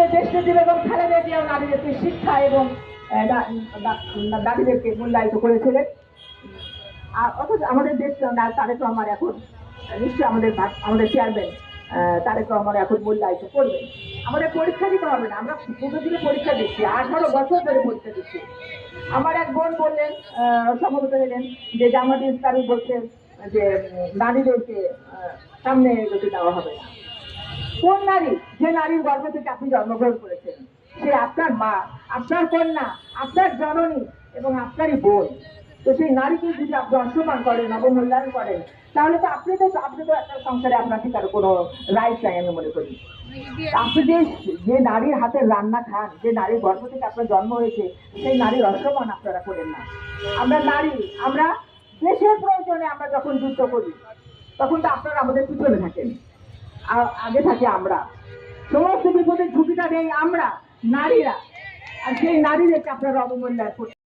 আমাদের দেশনেত্রী বেগম খালেদা জিয়াও নারীদেরকে শিক্ষা এবং নারীদেরকে মূল্যায়িত করেছিলেন। আর অথচ আমাদের দেশ তারেক রহমান এখন নিশ্চয়ই আমাদের চেয়ারম্যান তারেক রহমান এখন মূল্যায়িত করবেন। আমাদের পরীক্ষা দিতে হবে না, আমরা দুটো পরীক্ষা দিচ্ছি, 18 বছর ধরে পরীক্ষা দিচ্ছি। আমার এক বোন বললেন, সম্ভবত হলেন, যে জামাত ইসলামী বলছে যে নারীদেরকে সামনে এগোতে দেওয়া হবে না। কোন নারী? যে নারীর গর্ভ থেকে আপনি জন্মগ্রহণ করেছেন, সে আপনার মা, আপনার কন্যা, আপনার জননী এবং আপনারই বোন। তো সেই নারীকে যদি আপনি অসম্মান করেন, অবমূল্যায়ন করেন, তাহলে তো আপনি তো একটা সংসারে আপনার ঠিক আর কোনো রাইট নাই আমি মনে করি। আপনি যে নারীর হাতের রান্না খান, যে নারীর গর্ভ থেকে আপনার জন্ম হয়েছে, সেই নারীর অসম্মান আপনারা করেন না। আমরা নারী, আমরা দেশের প্রয়োজনে আমরা যখন যুদ্ধ করি, তখন তো আপনারা আমাদের পিছনে থাকেন, আগে থাকি আমরা। সমস্ত বিপদের ঝুঁকিটা নেই আমরা নারীরা, আর সেই নারীদেরকে আপনারা অবমূল্যায়ন করছেন।